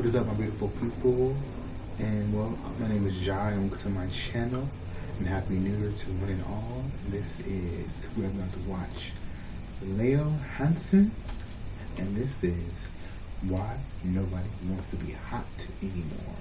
What is up, my beautiful people? And well, my name is Jai. Welcome to my channel, and Happy New Year to one and all. This is, we're about to watch Lael Hansen, and this is Why Nobody Wants to Be Hot Anymore.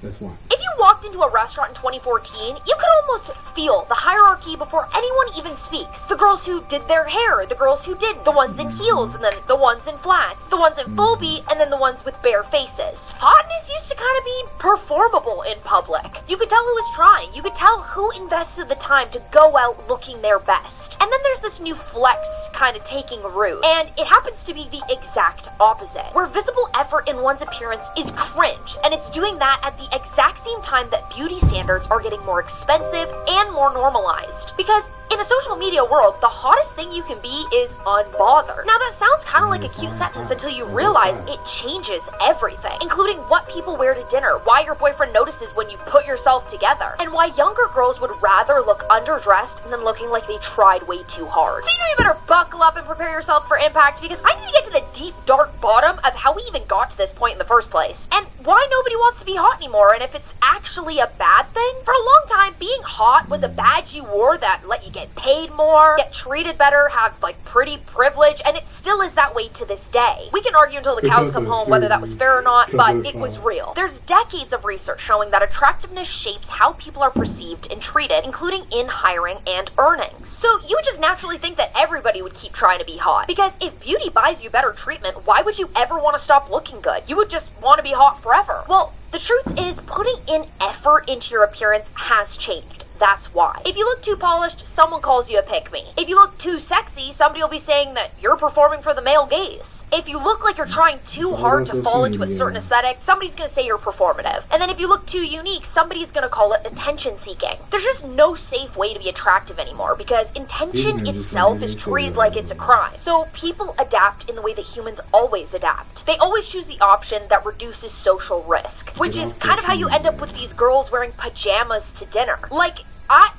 Let's watch. If you walked into a restaurant in 2014, you could almost feel the hierarchy before anyone even speaks. The girls who did their hair, the girls who did, the ones in heels, and then the ones in flats, the ones in full beat, and then the ones with bare faces. Hotness used to kind of be performable in public. You could tell who was trying. You could tell who invested the time to go out looking their best. And then there's this new flex kind of taking root. And it happens to be the exact opposite, where visible effort in one's appearance is cringe, and it's doing that at the exact same time that beauty standards are getting more expensive and more normalized. Because in a social media world, the hottest thing you can be is unbothered. Now that sounds kind of like a cute sentence until you realize it changes everything, including what people wear to dinner, why your boyfriend notices when you put yourself together, and why younger girls would rather look underdressed than looking like they tried way too hard. So you know you better buckle up and prepare yourself for impact, because I need to get to the deep, dark bottom of how we even got to this point in the first place, and why nobody wants to be hot anymore, and if it's actually a bad thing. For a long time, being hot was a badge you wore that let you get paid more, get treated better, have like pretty privilege, and it still is that way to this day. We can argue until the cows come home whether that was fair or not, but it was real. There's decades of research showing that attractiveness shapes how people are perceived and treated, including in hiring and earnings. So you would just naturally think that everybody would keep trying to be hot, because if beauty buys you better treatment, why would you ever want to stop looking good? You would just want to be hot forever. Well, the truth is, putting in effort into your appearance has changed. That's why. If you look too polished, someone calls you a pick-me. If you look too sexy, somebody will be saying that you're performing for the male gaze. If you look like you're trying too hard to fall into a certain aesthetic, somebody's gonna say you're performative. And then if you look too unique, somebody's gonna call it attention-seeking. There's just no safe way to be attractive anymore, because intention itself is treated like it's a crime. So people adapt in the way that humans always adapt. They always choose the option that reduces social risk, which is kind of how you end up with these girls wearing pajamas to dinner. Like,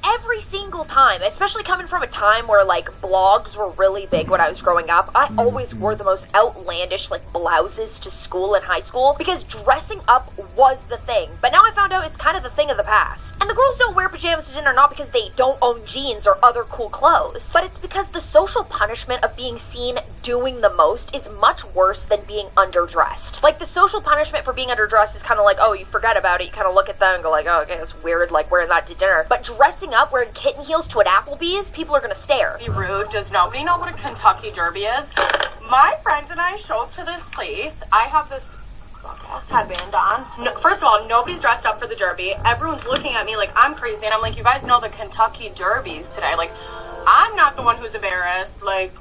every single time, especially coming from a time where like blogs were really big when I was growing up, I always wore the most outlandish like blouses to school in high school, because dressing up was the thing. But now I found out it's kind of the thing of the past. And the girls don't wear pajamas to dinner not because they don't own jeans or other cool clothes, but it's because the social punishment of being seen doing the most is much worse than being underdressed. Like, the social punishment for being underdressed is kind of like, oh, you forget about it, you kind of look at them and go like, oh, okay, that's weird, like wearing that to dinner. But dressing up wearing kitten heels to an Applebee's, people are gonna stare. Be rude. Does nobody know what a Kentucky Derby is? My friend and I show up to this place. I have this headband on. No, first of all, nobody's dressed up for the Derby. Everyone's looking at me like I'm crazy, and I'm like, you guys know the Kentucky Derby's today. Like, I'm not the one who's embarrassed. Like,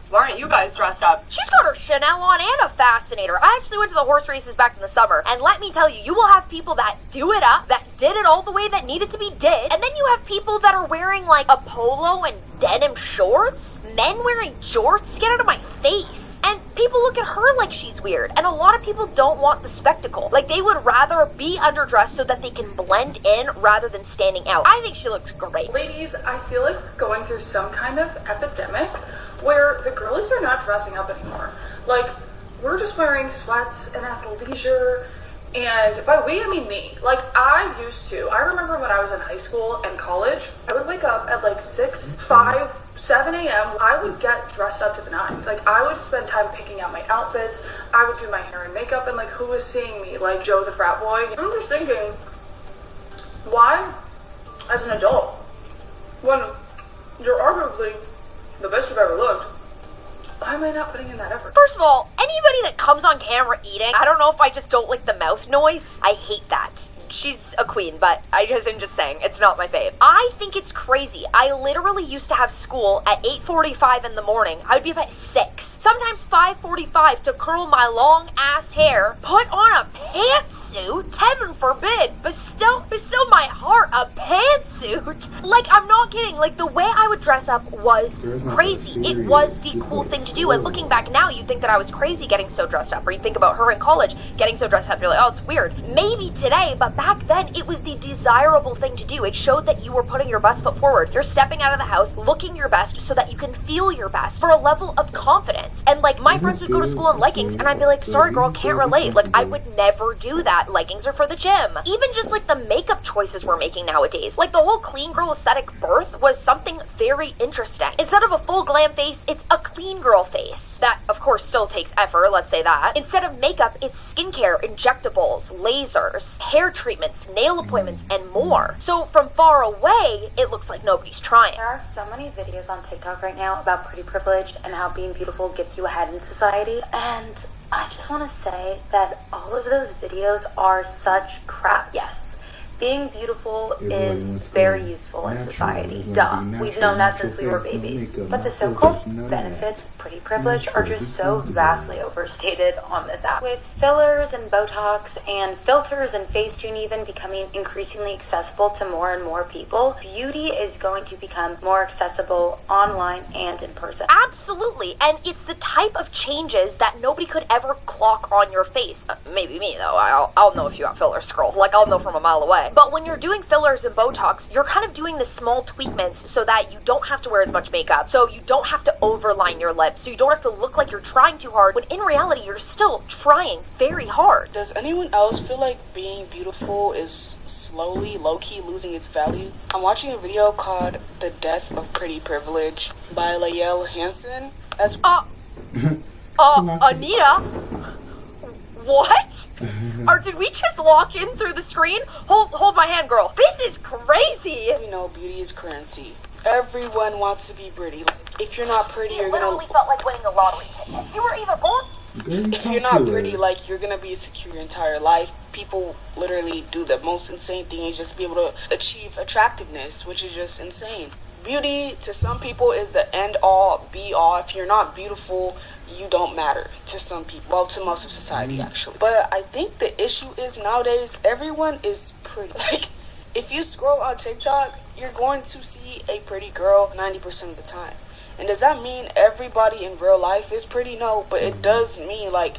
why aren't you guys dressed up? She's got her Chanel on and a fascinator. I actually went to the horse races back in the summer, and let me tell you, you will have people that do it up, that did it all the way that needed to be did, and then you have people that are wearing like a polo and denim shorts, men wearing jorts. Get out of my face. And people look at her like she's weird, and a lot of people don't want the spectacle. Like, they would rather be underdressed so that they can blend in rather than standing out. I think she looks great. Ladies, I feel like we're going through some kind of epidemic where the girlies are not dressing up anymore. Like, we're just wearing sweats and athleisure, and by we, I mean me. Like, I remember when I was in high school and college, I would wake up at like 6, 5, 7 a.m. I would get dressed up to the nines. Like, I would spend time picking out my outfits. I would do my hair and makeup, and like, who was seeing me? Like, Joe the frat boy? I'm just thinking, why, as an adult, when you're arguably the best you've ever looked, why am I not putting in that effort? First of all, anybody that comes on camera eating, I don't know if I just don't like the mouth noise. I hate that. She's a queen, but I'm just saying, it's not my fave. I think it's crazy. I literally used to have school at 8:45 in the morning. I would be up at 6, sometimes 5:45, to curl my long ass hair, put on a pantsuit, heaven forbid, bestow my heart a pantsuit. Like, I'm not kidding. Like, the way I would would dress up was Girls not that crazy. It serious. was the Just cool like thing to do. And slow. looking back now, you think that I was crazy getting so dressed up. Or you think about her in college getting so dressed up. You're like, oh, it's weird. Maybe today, but back then it was the desirable thing to do. It showed that you were putting your best foot forward. You're stepping out of the house, looking your best so that you can feel your best for a level of confidence. And like my friends would go to school in leggings and I'd be like, sorry girl, can't relate. Like I would never do that. Leggings are for the gym. Even just like the makeup choices we're making nowadays. Like the whole clean girl aesthetic birth was something very interesting. Instead of a full glam face, it's a clean girl face. That of course still takes effort, let's say that. Instead of makeup, it's skincare, injectables, lasers, hair treatments, nail appointments, and more. So from far away, it looks like nobody's trying. There are so many videos on TikTok right now about pretty privilege and how being beautiful gets you ahead in society. And I just want to say that all of those videos are such crap. Yes, being beautiful is very useful in society. Duh. We've known that since we were babies. But the so-called benefits of pretty privilege are just so vastly overstated on this app. With fillers and Botox and filters and Facetune even becoming increasingly accessible to more and more people, beauty is going to become more accessible online and in person. Absolutely, and it's the type of changes that nobody could ever clock on your face. Maybe me though. I'll know if you got fillers, scroll. Like I'll know from a mile away. But when you're doing fillers and Botox, you're kind of doing the small tweakments so that you don't have to wear as much makeup, so you don't have to overline your lips, so you don't have to look like you're trying too hard, when in reality you're still trying very hard. Does anyone else feel like being beautiful is slowly, low-key losing its value? I'm watching a video called The Death of Pretty Privilege by Lael Hansen. Anita? What? Or did we just walk in through the screen? Hold my hand, girl. This is crazy. You know, beauty is currency. Everyone wants to be pretty. Like, if you're not pretty, It you're literally gonna... felt like winning a lottery ticket. You were either born... If you're not pretty, like, you're gonna be insecure your entire life. People literally do the most insane thing is just be able to achieve attractiveness, which is just insane. Beauty, to some people, is the end-all, be-all. If you're not beautiful, you don't matter to some people. Well, to most of society, actually. But I think the issue is nowadays, everyone is pretty. Like, if you scroll on TikTok, you're going to see a pretty girl 90% of the time. And does that mean everybody in real life is pretty? No, but it does mean, like,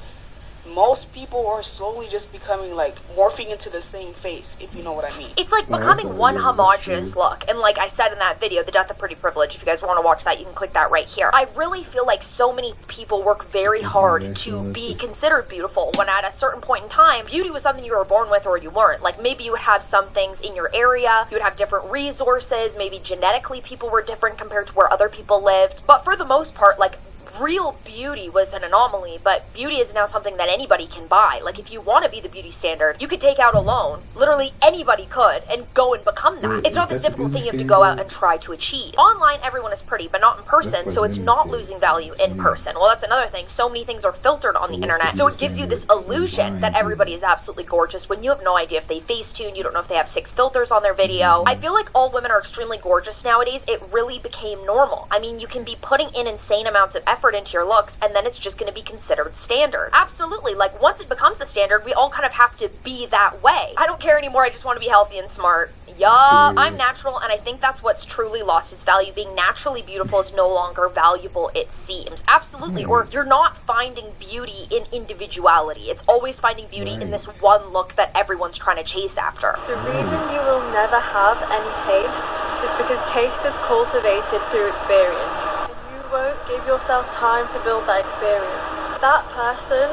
most people are slowly just becoming, like, morphing into the same face, if you know what I mean. It's like becoming one homogenous look. And like I said in that video, The Death of Pretty Privilege, if you guys want to watch that, you can click that right here. I really feel like so many people work very hard to be considered beautiful, when at a certain point in time, beauty was something you were born with or you weren't. Like maybe you would have some things in your area, you would have different resources, maybe genetically people were different compared to where other people lived. But for the most part, like, real beauty was an anomaly, but beauty is now something that anybody can buy. Like if you want to be the beauty standard, you could take out a loan. Literally anybody could and go and become that. It's not this difficult thing you have to go out and try to achieve. Online, everyone is pretty, but not in person, so it's not losing value in person. Well, that's another thing. So many things are filtered on the internet, so it gives you this illusion that everybody is absolutely gorgeous when you have no idea if they Facetune, you don't know if they have 6 filters on their video. I feel like all women are extremely gorgeous nowadays. It really became normal. I mean, you can be putting in insane amounts of effort into your looks, and then it's just going to be considered standard. Absolutely. Like once it becomes the standard, we all kind of have to be that way. I don't care anymore. I just want to be healthy and smart. Yeah, I'm natural, and I think that's what's truly lost its value. Being naturally beautiful is no longer valuable, it seems. Absolutely. Or you're not finding beauty in individuality. It's always finding beauty in this one look that everyone's trying to chase after. The reason you will never have any taste is because taste is cultivated through experience. You won't give yourself time to build that experience. That person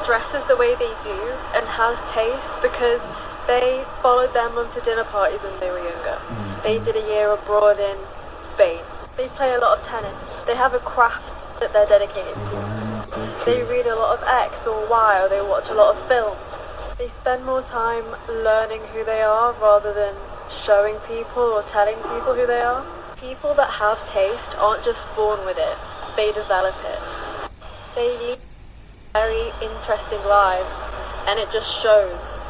dresses the way they do and has taste because they followed their mum to dinner parties when they were younger. They did a year abroad in Spain. They play a lot of tennis. They have a craft that they're dedicated to. They read a lot of X or Y, or they watch a lot of films. They spend more time learning who they are rather than showing people or telling people who they are. People that have taste aren't just born with it, they develop it. They lead very interesting lives, and it just shows.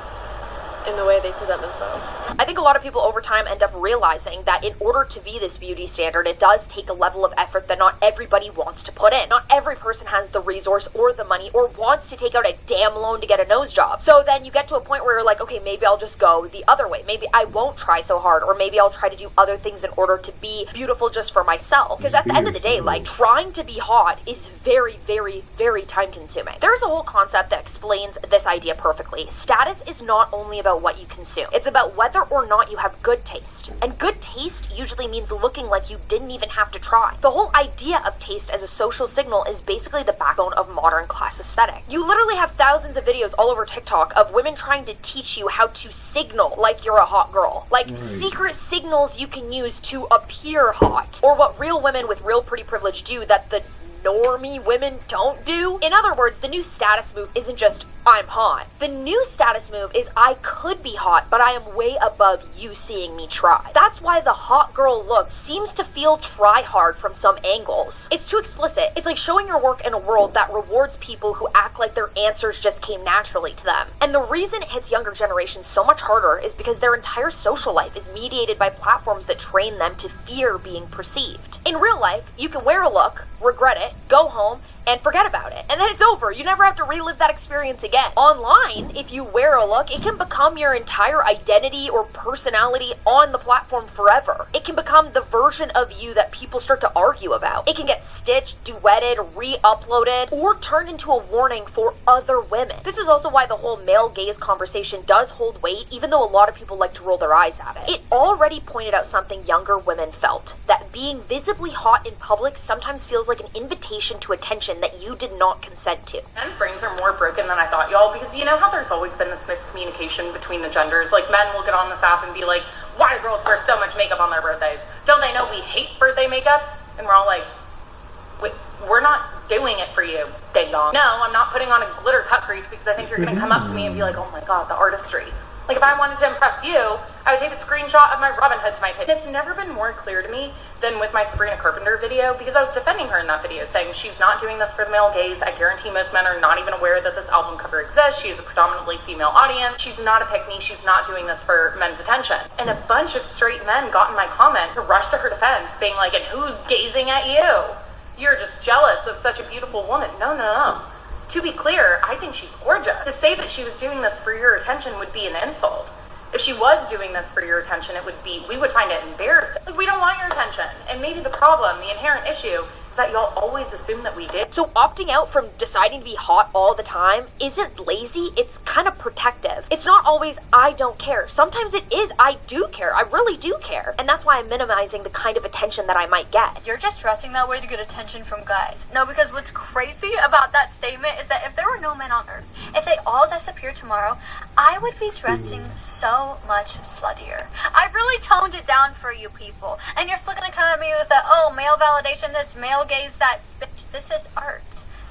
in the way they present themselves. I think a lot of people over time end up realizing that in order to be this beauty standard, it does take a level of effort that not everybody wants to put in. Not every person has the resource or the money or wants to take out a damn loan to get a nose job. So then you get to a point where you're like, okay, maybe I'll just go the other way. Maybe I won't try so hard, or maybe I'll try to do other things in order to be beautiful just for myself. Because at the end of the day, like, trying to be hot is very, very, very time consuming. There's a whole concept that explains this idea perfectly. Status is not only about what you consume. It's about whether or not you have good taste. And good taste usually means looking like you didn't even have to try. The whole idea of taste as a social signal is basically the backbone of modern class aesthetic. You literally have thousands of videos all over TikTok of women trying to teach you how to signal like you're a hot girl. Like secret signals you can use to appear hot. Or what real women with real pretty privilege do that the normie women don't do. In other words, the new status move isn't just I'm hot. The new status move is I could be hot, but I am way above you seeing me try. That's why the hot girl look seems to feel try hard from some angles. It's too explicit. It's like showing your work in a world that rewards people who act like their answers just came naturally to them. And the reason it hits younger generations so much harder is because their entire social life is mediated by platforms that train them to fear being perceived. In real life, you can wear a look, regret it, go home, and forget about it. And then it's over. You never have to relive that experience again. Online, if you wear a look, it can become your entire identity or personality on the platform forever. It can become the version of you that people start to argue about. It can get stitched, duetted, re-uploaded, or turned into a warning for other women. This is also why the whole male gaze conversation does hold weight, even though a lot of people like to roll their eyes at it. It already pointed out something younger women felt, that being visibly hot in public sometimes feels like an invitation to attention that you did not consent to. Men's brains are more broken than I thought, y'all, because you know how there's always been this miscommunication between the genders? Like, men will get on this app and be like, why do girls wear so much makeup on their birthdays? Don't they know we hate birthday makeup? And we're all like, wait, we're not doing it for you, ding dong. No, I'm not putting on a glitter cut crease because I think you're gonna come up to me and be like, oh my god, the artistry. Like, if I wanted to impress you, I would take a screenshot of my Robin Hood to my tape. It's never been more clear to me than with my Sabrina Carpenter video, because I was defending her in that video, saying she's not doing this for the male gaze. I guarantee most men are not even aware that this album cover exists. She has a predominantly female audience. She's not a pick-me. She's not doing this for men's attention. And a bunch of straight men got in my comment to rush to her defense, being like, and who's gazing at you? You're just jealous of such a beautiful woman. No. To be clear, I think she's gorgeous. To say that she was doing this for your attention would be an insult. If she was doing this for your attention, we would find it embarrassing. Like, we don't want your attention. And maybe the problem, the inherent issue, is that y'all always assume that we did. So opting out from deciding to be hot all the time isn't lazy, it's kind of protective. It's not always, I don't care. Sometimes it is, I do care. I really do care. And that's why I'm minimizing the kind of attention that I might get. You're just dressing that way to get attention from guys. No, because what's crazy about that statement is that if there were no men on Earth, if they all disappeared tomorrow, I would be dressing so much sluttier. I really toned it down for you people. And you're still gonna come at me with the, oh, male validation, this male gaze, that. Bitch, this is art.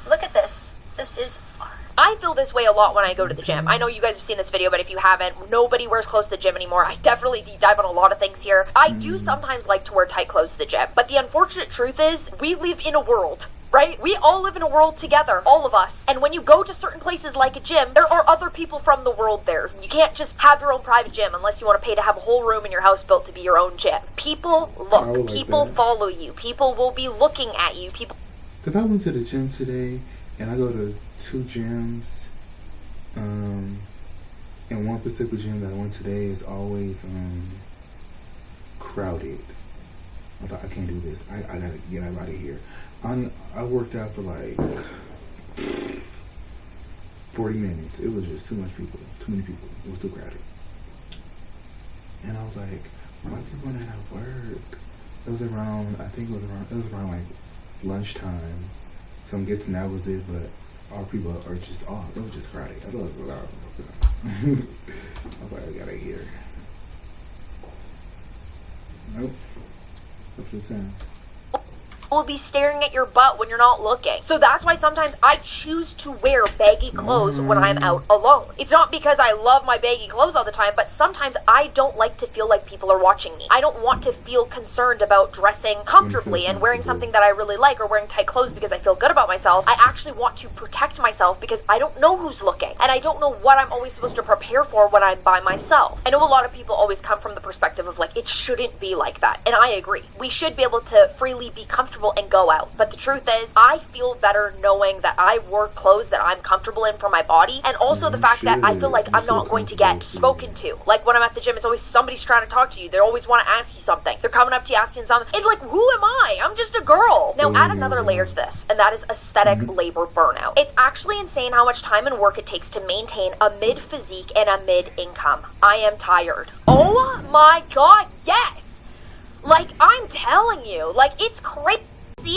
Look at this. This is art. I feel this way a lot when I go to the gym. I know you guys have seen this video, but if you haven't, nobody wears clothes to the gym anymore. I definitely deep dive on a lot of things here. I do sometimes like to wear tight clothes to the gym, but the unfortunate truth is we live in a world, right? We all live in a world together, all of us. And when you go to certain places like a gym, there are other people from the world there. You can't just have your own private gym unless you want to pay to have a whole room in your house built to be your own gym. People look, people follow you, people will be looking at you, people. Because I went to the gym today, and I go to 2 gyms, and one particular gym that I went today is always crowded. I was like, I can't do this. I gotta get out of here. I worked out for like 40 minutes. It was just too much people, too many people. It was too crowded. And I was like, why are people not at work? It was around like lunchtime. So I'm guessing that was it, but all people are just off. It was just crowded. I was like, I gotta hear. Nope. What's the sound? will be staring at your butt when you're not looking. So that's why sometimes I choose to wear baggy clothes when I'm out alone. It's not because I love my baggy clothes all the time, but sometimes I don't like to feel like people are watching me. I don't want to feel concerned about dressing comfortably and wearing something that I really like or wearing tight clothes because I feel good about myself. I actually want to protect myself because I don't know who's looking and I don't know what I'm always supposed to prepare for when I'm by myself. I know a lot of people always come from the perspective of like, it shouldn't be like that. And I agree. We should be able to freely be comfortable and go out. But the truth is, I feel better knowing that I wore clothes that I'm comfortable in for my body. And also the fact that I feel like I'm not going to get spoken to. Like when I'm at the gym, it's always somebody's trying to talk to you. They always want to ask you something. They're coming up to you asking something. It's like, who am I? I'm just a girl. Now add another layer to this, and that is aesthetic labor burnout. It's actually insane how much time and work it takes to maintain a mid physique and a mid income. I am tired. Oh my god, yes! Like, I'm telling you, like, it's crazy.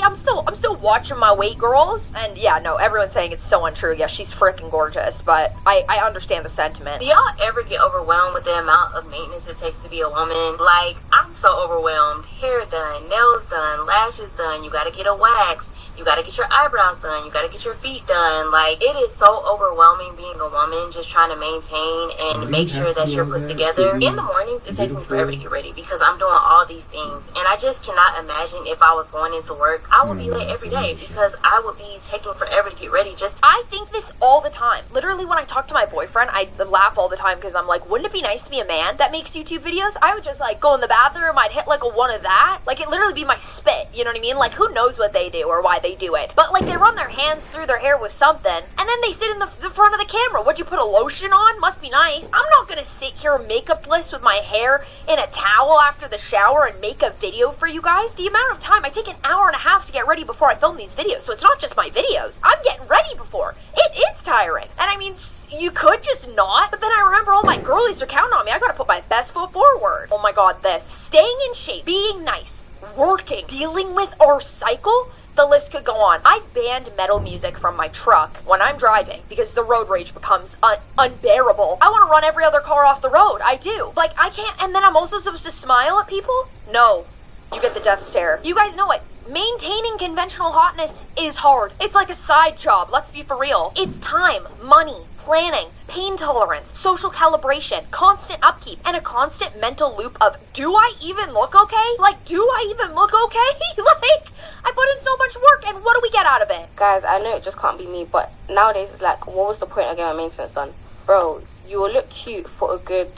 I'm still watching my weight girls, and yeah, no, everyone's saying it's so untrue. Yeah, she's freaking gorgeous, but I understand the sentiment. Do y'all ever get overwhelmed with the amount of maintenance it takes to be a woman? Like, I'm so overwhelmed. Hair done, nails done, lashes done, you gotta get a wax, you gotta get your eyebrows done, you gotta get your feet done. Like, it is so overwhelming being a woman, just trying to maintain and make sure that you're put together. In the mornings, it takes me forever to get ready because I'm doing all these things, and I just cannot imagine if I was going into work, I would be late every day because I would be taking forever to get ready. I think this all the time. Literally, when I talk to my boyfriend, I laugh all the time because I'm like, wouldn't it be nice to be a man that makes YouTube videos? I would just like go in the bathroom, I'd hit like a one of that. Like, it literally be my spit, you know what I mean? Like, who knows what they do or why they do it? But like, they run their hands through their hair with something, and then they sit in the front of the camera. What'd you put a lotion on? Must be nice. I'm not gonna sit here makeupless with my hair in a towel after the shower and make a video for you guys. The amount of time I take an hour and a half to get ready before I film these videos, so it's not just my videos. I'm getting ready before. It is tiring. And I mean, you could just not, but then I remember all my girlies are counting on me. I gotta put my best foot forward. Oh my god, this. Staying in shape, being nice, working, dealing with our cycle, the list could go on. I banned metal music from my truck when I'm driving because the road rage becomes unbearable. I want to run every other car off the road. I do. Like, I can't, and then I'm also supposed to smile at people? No. You get the death stare. You guys know it. Maintaining conventional hotness is hard. It's like a side job, let's be for real. It's time, money, planning, pain tolerance, social calibration, constant upkeep, and a constant mental loop of, do I even look okay? Like, do I even look okay? Like, I put in so much work, and what do we get out of it? Guys, I know it just can't be me, but nowadays it's like, what was the point of getting my maintenance done? Bro, you will look cute for a good,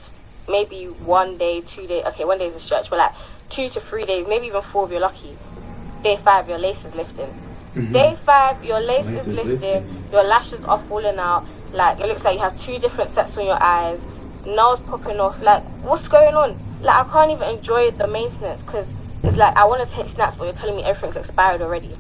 maybe 1 day, 2 days, okay, 1 day is a stretch, but like 2 to 3 days, maybe even 4 if you're lucky. Day 5, your lace is lifting. Day 5, your lace is lifting, your lashes are falling out, like, it looks like you have 2 different sets on your eyes, nails popping off, like, what's going on? Like, I can't even enjoy the maintenance, because it's like, I want to take snaps, but you're telling me everything's expired already.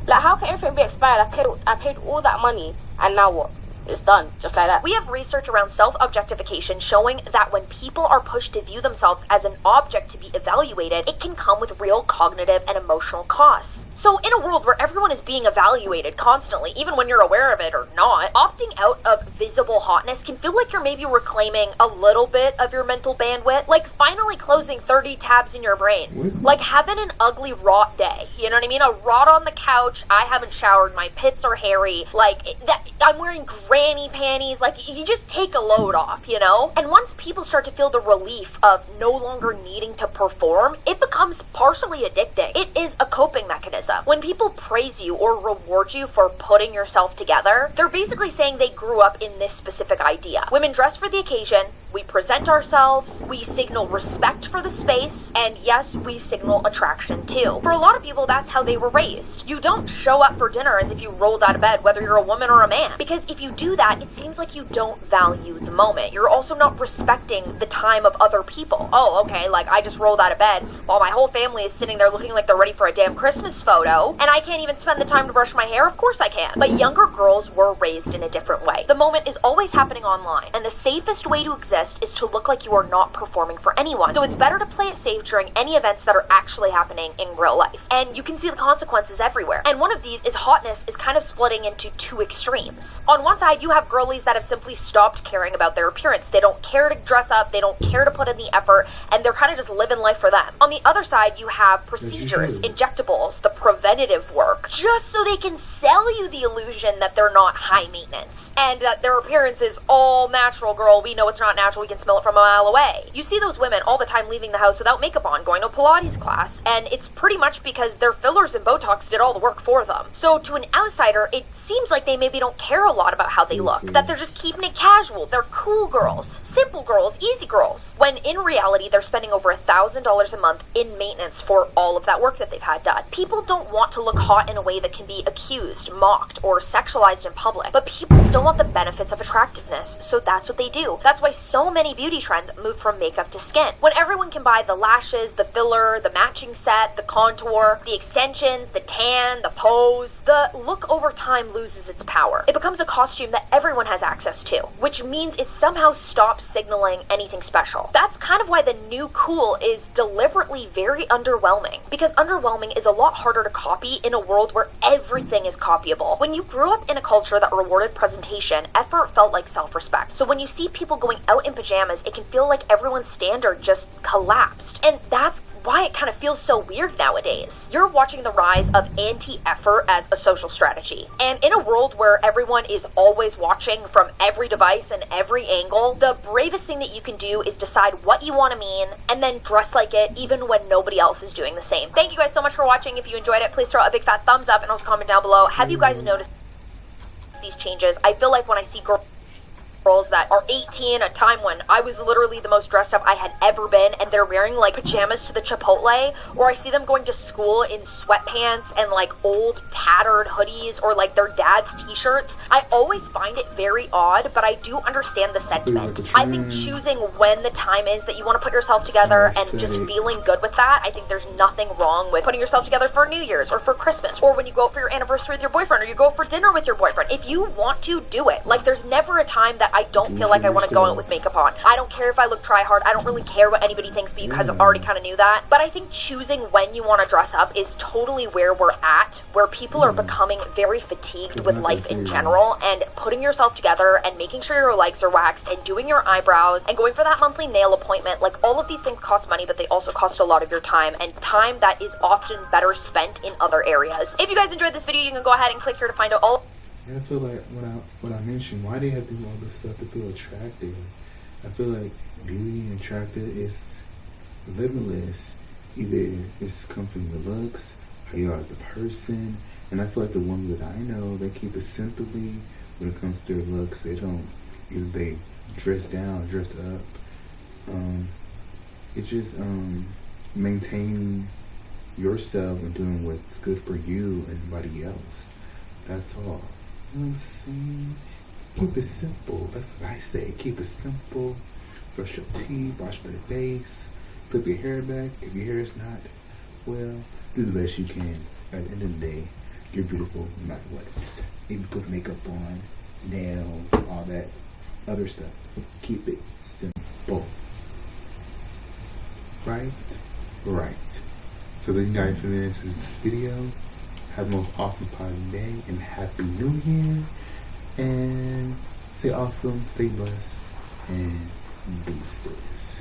Like, how can everything be expired? I paid all that money, and now what? It's done, just like that. We have research around self-objectification showing that when people are pushed to view themselves as an object to be evaluated, it can come with real cognitive and emotional costs. So in a world where everyone is being evaluated constantly, even when you're aware of it or not, opting out of visible hotness can feel like you're maybe reclaiming a little bit of your mental bandwidth, like finally closing 30 tabs in your brain. Like having an ugly rot day, you know what I mean? A rot on the couch, I haven't showered, my pits are hairy, like that, I'm wearing granny panties, like you just take a load off, you know? And once people start to feel the relief of no longer needing to perform, it becomes partially addicting. It is a coping mechanism. When people praise you or reward you for putting yourself together, they're basically saying they grew up in this specific idea. Women dress for the occasion, we present ourselves, we signal respect for the space, and yes, we signal attraction too. For a lot of people, that's how they were raised. You don't show up for dinner as if you rolled out of bed, whether you're a woman or a man, because if you do that, it seems like you don't value the moment. You're also not respecting the time of other people. Oh, okay, like I just rolled out of bed while my whole family is sitting there looking like they're ready for a damn Christmas photo, and I can't even spend the time to brush my hair? Of course I can. But younger girls were raised in a different way. The moment is always happening online, and the safest way to exist is to look like you are not performing for anyone. So it's better to play it safe during any events that are actually happening in real life. And you can see the consequences everywhere. And one of these is hotness is kind of splitting into two extremes. On one side, side, you have girlies that have simply stopped caring about their appearance. They don't care to dress up, they don't care to put in the effort, and they're kind of just living life for them. On the other side, you have procedures, injectables, the preventative work, just so they can sell you the illusion that they're not high maintenance and that their appearance is all natural. Girl, we know it's not natural, we can smell it from a mile away. You see those women all the time leaving the house without makeup on, going to a Pilates class, and it's pretty much because their fillers and Botox did all the work for them. So to an outsider, it seems like they maybe don't care a lot about how they look, that they're just keeping it casual, they're cool girls, simple girls, easy girls, when in reality they're spending over $1,000 a month in maintenance for all of that work that they've had done. People don't want to look hot in a way that can be accused, mocked, or sexualized in public, but people still want the benefits of attractiveness, so that's what they do. That's why so many beauty trends move from makeup to skin. When everyone can buy the lashes, the filler, the matching set, the contour, the extensions, the tan, the pose, the look over time loses its power. It becomes a costume that everyone has access to, which means it somehow stops signaling anything special. That's kind of why the new cool is deliberately very underwhelming, because underwhelming is a lot harder to copy in a world where everything is copyable. When you grew up in a culture that rewarded presentation, effort felt like self-respect. So when you see people going out in pajamas, it can feel like everyone's standard just collapsed. And that's why it kind of feels so weird nowadays. You're watching the rise of anti-effort as a social strategy. And in a world where everyone is always watching from every device and every angle, the bravest thing that you can do is decide what you want to mean and then dress like it even when nobody else is doing the same. Thank you guys so much for watching. If you enjoyed it, please throw a big fat thumbs up and also comment down below. Have you guys noticed these changes? I feel like when I see girls that are 18, a time when I was literally the most dressed up I had ever been, and they're wearing like pajamas to the Chipotle, or I see them going to school in sweatpants and like old tattered hoodies or like their dad's t-shirts, I always find it very odd, but I do understand the sentiment. I think choosing when the time is that you want to put yourself together and just feeling good with that, I think there's nothing wrong with putting yourself together for New Year's or for Christmas, or when you go out for your anniversary with your boyfriend, or you go out for dinner with your boyfriend. If you want to, do it. Like, there's never a time that I don't feel like I want to go out with makeup on. I don't care if I look try hard. I don't really care what anybody thinks because I already kind of knew that. But I think choosing when you want to dress up is totally where we're at, where people are becoming very fatigued with life in general, and putting yourself together and making sure your legs are waxed and doing your eyebrows and going for that monthly nail appointment. Like, all of these things cost money, but they also cost a lot of your time, and time that is often better spent in other areas. If you guys enjoyed this video, you can go ahead and click here to find out all. I feel like when I mentioned why they have to do all this stuff to feel attractive, I feel like beauty and attractive is limitless. Either it's come from your looks, how you are as a person, and I feel like the women that I know, they keep it simply when it comes to their looks. They don't, either they dress down, dress up. It's just maintaining yourself and doing what's good for you and nobody else. That's all. You know what I'm saying? Keep it simple. That's what I say. Keep it simple. Brush your teeth, wash your face, flip your hair back. If your hair is not, well, do the best you can. At the end of the day, you're beautiful no matter what. If you put makeup on, nails, all that other stuff, keep it simple. Right? Right. So thank you guys for this video. Have the most awesome positive day and Happy New Year. And stay awesome, stay blessed, and deuces.